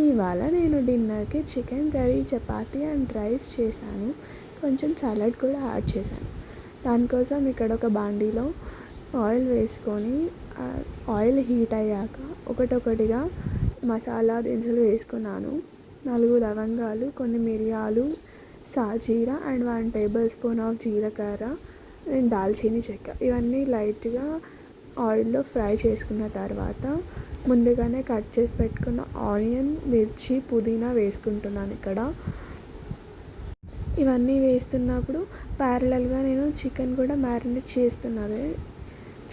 ఇవాళ నేను డిన్నర్కి chicken curry, chapati and rice చేశాను. కొంచెం సలాడ్ కూడా యాడ్ చేశాను. దానికోసం ఇక్కడ ఒక బాండీలో ఆయిల్ వేసుకొని ఆయిల్ హీట్ అయ్యాక ఒకటొకటిగా మసాలా దినుసులు వేసుకున్నాను. 4 లవంగాలు, కొన్ని మిరియాలు, సాజీరా అండ్ 1 టేబుల్ స్పూన్ ఆఫ్ జీలకర్ర అండ్ దాల్చిని చెక్క. ఇవన్నీ లైట్గా ఆయిల్లో ఫ్రై చేసుకున్న తర్వాత ముందుగానే కట్ చేసి పెట్టుకున్న ఆనియన్, మిర్చి, పుదీనా వేసుకుంటున్నాను ఇక్కడ. ఇవన్నీ వేస్తున్నప్పుడు ప్యారలల్గా నేను చికెన్ కూడా మ్యారినేట్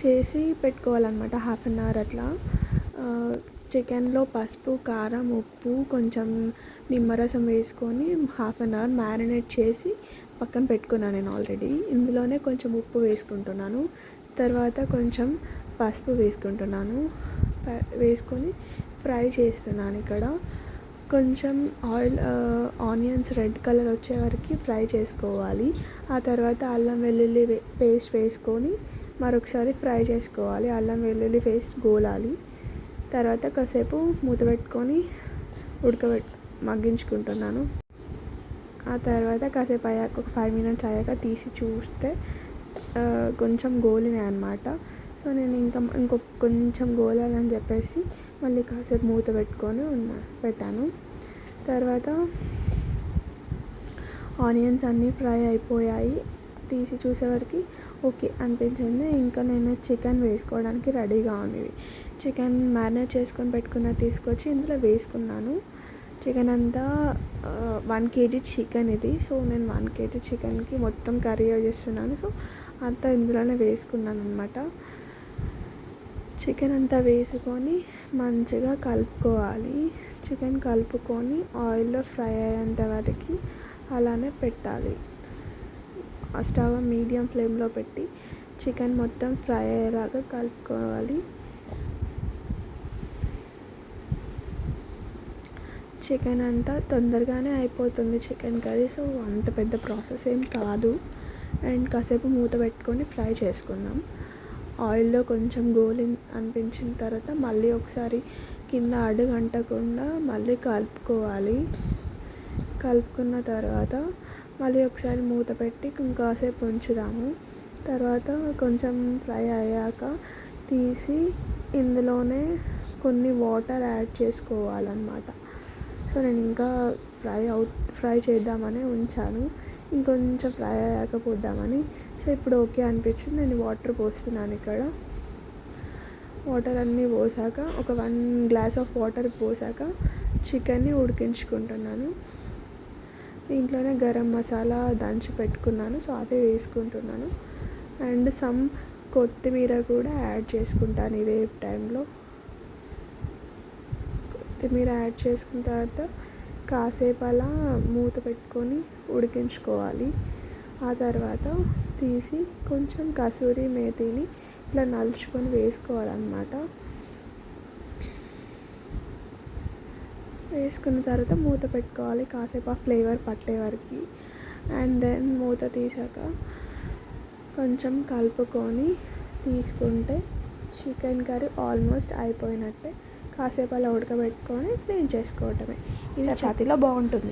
చేసి పెట్టుకోవాలన్నమాట. 1/2 అవర్ అట్లా. చికెన్లో పసుపు, కారం, ఉప్పు, కొంచెం నిమ్మరసం వేసుకొని 1/2 అవర్ మ్యారినేట్ చేసి పక్కన పెట్టుకున్నాను నేను ఆల్రెడీ. ఇందులోనే కొంచెం ఉప్పు వేసుకుంటున్నాను. తర్వాత కొంచెం పసుపు వేసుకొని ఫ్రై చేస్తున్నాను ఇక్కడ. కొంచెం ఆనియన్స్ రెడ్ కలర్ వచ్చే వరకు ఫ్రై చేసుకోవాలి. ఆ తర్వాత అల్లం వెల్లుల్లి పేస్ట్ వేసుకొని మరొకసారి ఫ్రై చేసుకోవాలి. అల్లం వెల్లుల్లి పేస్ట్ గోలాలి. తర్వాత కాసేపు మూత పెట్టుకొని మగ్గించుకుంటున్నాను. ఆ తర్వాత కాసేపు అయ్యాక ఒక 5 minutes అయ్యాక తీసి చూస్తే కొంచెం గోలినాయి అన్నమాట. సో నేను కొంచెం గోలాలని చెప్పేసి మళ్ళీ కాసేపు మూత పెట్టుకొని పెట్టాను. తర్వాత ఆనియన్స్ అన్నీ ఫ్రై అయిపోయాయి. తీసి చూసేవరకు ఓకే అనిపించింది. ఇంకా నేను చికెన్ వేసుకోవడానికి రెడీగా ఉన్నది. చికెన్ మ్యారినేట్ చేసుకొని తీసుకొచ్చి ఇందులో వేసుకున్నాను. చికెన్ అంతా 1 kg చికెన్ ఇది. సో నేను 1 kg చికెన్కి మొత్తం కర్రీ చేస్తున్నాను. సో అంతా ఇందులోనే వేసుకున్నాను అన్నమాట. చికెన్ అంతా వేసుకొని మంచిగా కలుపుకోవాలి. చికెన్ కలుపుకొని ఆయిల్లో ఫ్రై అయ్యేంత వరకు అలానే పెట్టాలి. స్టవ్ మీడియం ఫ్లేమ్లో పెట్టి చికెన్ మొత్తం ఫ్రై అయ్యేలాగా కలుపుకోవాలి. చికెన్ అంతా తొందరగానే అయిపోతుంది చికెన్ కర్రీ. సో అంత పెద్ద ప్రాసెస్ ఏం కాదు. అండ్ కాసేపు మూత పెట్టుకొని ఫ్రై చేసుకుందాం. ఆయిల్లో కొంచెం అనిపించిన తర్వాత మళ్ళీ ఒకసారి కింద అడుగంటకుండా మళ్ళీ కలుపుకోవాలి. కలుపుకున్న తర్వాత మళ్ళీ ఒకసారి మూత పెట్టి ఇంకాసేపు ఉంచుదాము. తర్వాత కొంచెం ఫ్రై అయ్యాక తీసి ఇందులోనే కొన్ని వాటర్ యాడ్ చేసుకోవాలన్నమాట. సో నేను ఇంకా ఫ్రై చేద్దామని ఉంచాను. ఇంకొంచెం ఫ్రై అయ్యాక పోద్దామని. సో ఇప్పుడు ఓకే అనిపించింది. నేను వాటర్ పోస్తున్నాను ఇక్కడ. వాటర్ అన్నీ పోసాక ఒక 1 glass ఆఫ్ వాటర్ పోసాక చికెన్ని ఉడికించుకుంటున్నాను. దీంట్లోనే గరం మసాలా దంచి పెట్టుకున్నాను. సో అదే వేసుకుంటున్నాను. అండ్ కొత్తిమీర కూడా యాడ్ చేసుకుంటాను ఇదే టైంలో. కొత్తిమీర యాడ్ చేసుకున్న తర్వాత కాసేపు అలా మూత పెట్టుకొని ఉడికించుకోవాలి. ఆ తర్వాత తీసి కొంచెం కసూరి మేతిని ఇట్లా నలుచుకొని వేసుకోవాలన్నమాట. వేసుకున్న తర్వాత మూత పెట్టుకోవాలి కాసేపు ఆ ఫ్లేవర్ పట్టే వరకు. అండ్ దెన్ మూత తీసాక కొంచెం కలుపుకొని తీసుకుంటే చికెన్ కర్రీ ఆల్మోస్ట్ అయిపోయినట్టే. కాసేపు అలా ఉడకబెట్టుకొని చేసుకోవటమే. ఇది చపాతీలో బాగుంటుంది.